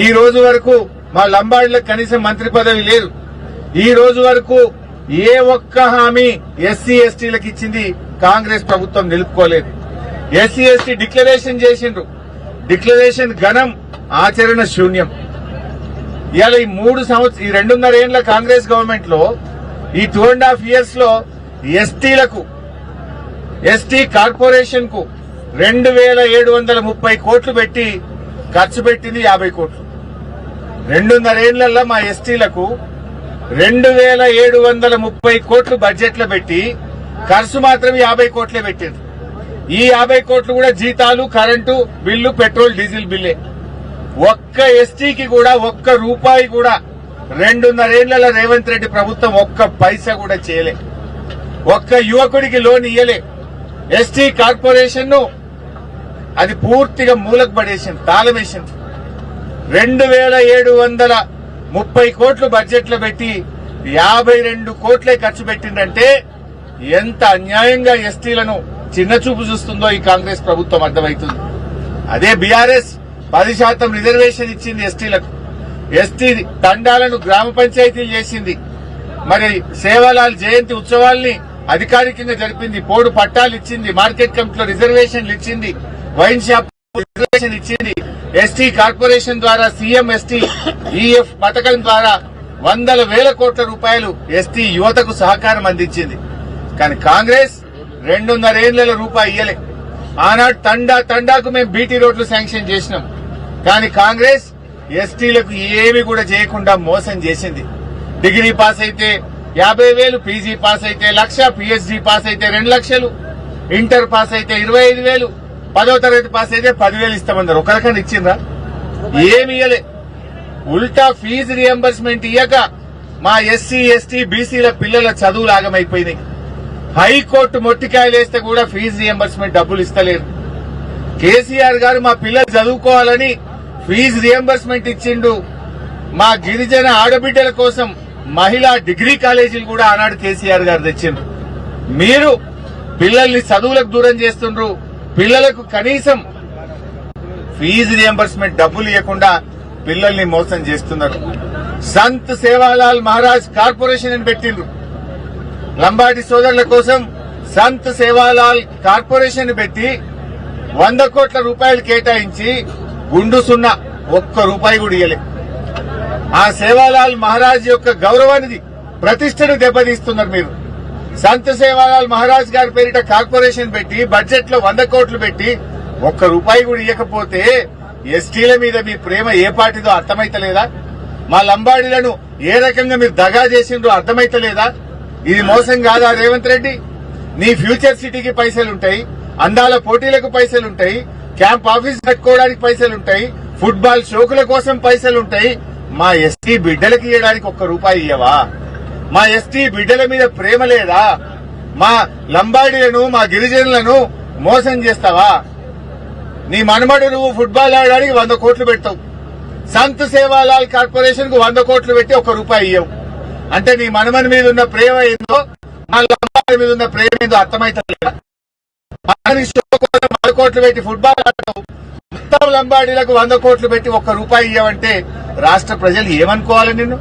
ఈ రోజు వరకు మా లంబాడీలకు కనీసం మంత్రి పదవి లేదు. ఈ రోజు వరకు ఏ ఒక్క హామీ ఎస్సీ ఎస్టీలకు ఇచ్చింది కాంగ్రెస్ ప్రభుత్వం నిలుపుకోలేదు. ఎస్సీ ఎస్టీ డిక్లరేషన్ చేసిండ్రు, డిక్లరేషన్ ఘనం, ఆచరణ శూన్యం. ఇవాళ ఈ 2.5 ఏళ్ల కాంగ్రెస్ గవర్నమెంట్ లో ఈ 2.5 years లో ఎస్టీలకు, ఎస్టీ కార్పొరేషన్ కు 2,730 కోట్లు పెట్టి ఖర్చు పెట్టింది 50 కోట్లు. 2.5 ఏళ్లలో మా ఎస్టీలకు 2,730 కోట్లు బడ్జెట్ లో పెట్టి ఖర్చు మాత్రం 50 కోట్లే పెట్టింది. ఈ 50 కోట్లు కూడా జీతాలు, కరెంటు బిల్లు, పెట్రోల్, డీజిల్ బిల్లే. ఒక్క ఎస్టీకి కూడా ఒక్క రూపాయి కూడా 2.5 ఏళ్లలో రేవంత్ రెడ్డి ప్రభుత్వం ఒక్క పైసా కూడా చేయలే. ఒక్క యువకుడికి లోన్ ఇయ్యలే. ఎస్టీ కార్పొరేషన్ ను అది పూర్తిగా మూలకు పడేసింది, తాళం వేసింది. 2,730 కోట్లు బడ్జెట్ లో పెట్టి 52 కోట్లే ఖర్చు పెట్టిందంటే ఎంత అన్యాయంగా ఎస్టీలను చిన్నచూపు చూస్తుందో ఈ కాంగ్రెస్ ప్రభుత్వం అర్థమవుతుంది. అదే బీఆర్ఎస్ 10% రిజర్వేషన్ ఇచ్చింది ఎస్టీలకు. ఎస్టీ తండాలను గ్రామ పంచాయతీలు చేసింది. మరి సేవాలాల్ జయంతి ఉత్సవాల్ని అధికారికంగా జరిపింది. పోడు పట్టాలు ఇచ్చింది, మార్కెట్ కమిటీలో రిజర్వేషన్లు ఇచ్చింది, వైన్ షాప్ రిజర్వేషన్ ఇచ్చింది. ఎస్టీ కార్పొరేషన్ ద్వారా సీఎం ఎస్టీ ఈఎఫ్ పథకం ద్వారా 100,000 కోట్ల రూపాయలు ఎస్టీ యువతకు సహకారం అందించింది. కానీ కాంగ్రెస్ 2.5 ఏళ్ల రూపాయి ఇయ్యలే. ఆనాడు తండాకు మేము బీటీ రోడ్లు శాంక్షన్ చేసినాం. కానీ కాంగ్రెస్ ఎస్టీలకు ఏమి కూడా చేయకుండా మోసం చేసింది. డిగ్రీ పాస్ అయితే 50,000, పీజీ పాస్ అయితే 1,00,000, పీహెచ్డీ పాస్ అయితే 2 లక్షలు, ఇంటర్ పాస్ అయితే 25,000, 10వ తరగతి పాస్ అయితే 10,000 ఇస్తామన్నారు. ఒకరికన్నా ఇచ్చిందా? ఏమి ఇయ్యలే. ఉల్టా ఫీజు రియంబర్స్మెంట్ ఇయ్యక మా ఎస్సీ, ఎస్టీ, బీసీల పిల్లల చదువులు ఆగమైపోయినాయి. హైకోర్టు మొట్టికాయలేస్తే కూడా ఫీజు రియంబర్స్మెంట్ డబ్బులు ఇస్తలేరు. కేసీఆర్ గారు మా పిల్లలు చదువుకోవాలని ఫీజు రియంబర్స్మెంట్ ఇచ్చిండు. మా గిరిజన ఆడబిడ్డల కోసం మహిళా డిగ్రీ కాలేజీలు కూడా ఆనాడు కేసీఆర్ గారు తెచ్చిండ్రు. మీరు పిల్లల్ని చదువులకు దూరం చేస్తుండ్రు. పిల్లలకు కనీసం ఫీజు రియంబర్స్మెంట్ డబ్బులు ఇవ్వకుండా పిల్లల్ని మోసం చేస్తున్నారు. సంత్ సేవాలాల్ మహారాజ్ కార్పొరేషన్ అని పెట్టిండ్రు. లంబాడి సోదరుల కోసం సంత్ సేవాలాల్ కార్పొరేషన్ పెట్టి 100 కోట్ల రూపాయలు కేటాయించి గుండు సున్నా ఒక్క రూపాయి కూడా ఇయ్యలే. ఆ సేవాలాల్ మహారాజ్ యొక్క గౌరవానికి, ప్రతిష్టను దెబ్బతీస్తున్నారు మీరు. సంత్ సేవాలాల్ మహారాజ్ గారి పేరిట కార్పొరేషన్ పెట్టి బడ్జెట్ లో 100 కోట్లు పెట్టి ఒక్క రూపాయి కూడా ఇవ్వకపోతే ఎస్టీల మీద మీ ప్రేమ ఏ పాటిదో అర్థమైతలేదా? మా లంబాడీలను ఏ రకంగా మీరు దగా చేసిండ్రో అర్థమైతలేదా? ఇది మోసం కాదా రేవంత్ రెడ్డి? నీ ఫ్యూచర్ సిటీకి పైసలుంటాయి, అందాల పోటీలకు పైసలుంటాయి, క్యాంప్ ఆఫీస్ కట్టుకోవడానికి పైసలుంటాయి, ఫుట్బాల్ షోకుల కోసం పైసలుంటాయి. మా ఎస్టీ బిడ్డలకి ఇవ్వడానికి ఒక్క రూపాయి ఇయ్యవా? మా ఎస్టీ బిడ్డల మీద ప్రేమ లేదా? మా లంబాడీలను, మా గిరిజనులను మోసం చేస్తావా? నీ మనమడు నువ్వు ఫుట్బాల్ ఆడడానికి 100 కోట్లు పెడతావు. సంత్ సేవాలాల్ కార్పొరేషన్ కు 100 కోట్లు పెట్టి ఒక్క రూపాయి ఇయ్యవు. అంటే నీ మనమని మీద ఉన్న ప్రేమ ఏందో, మా లంబాడి మీద ఉన్న ప్రేమ ఏందో అర్థమైతలేదా? 100 కోట్లు పెట్టి ఫుట్బాల్ ఆడతావు, మొత్తం లంబాడీలకు 100 కోట్లు పెట్టి ఒక్క రూపాయి ఇవ్వమంటే రాష్ట్ర ప్రజలు ఏమనుకోవాలి నిన్ను?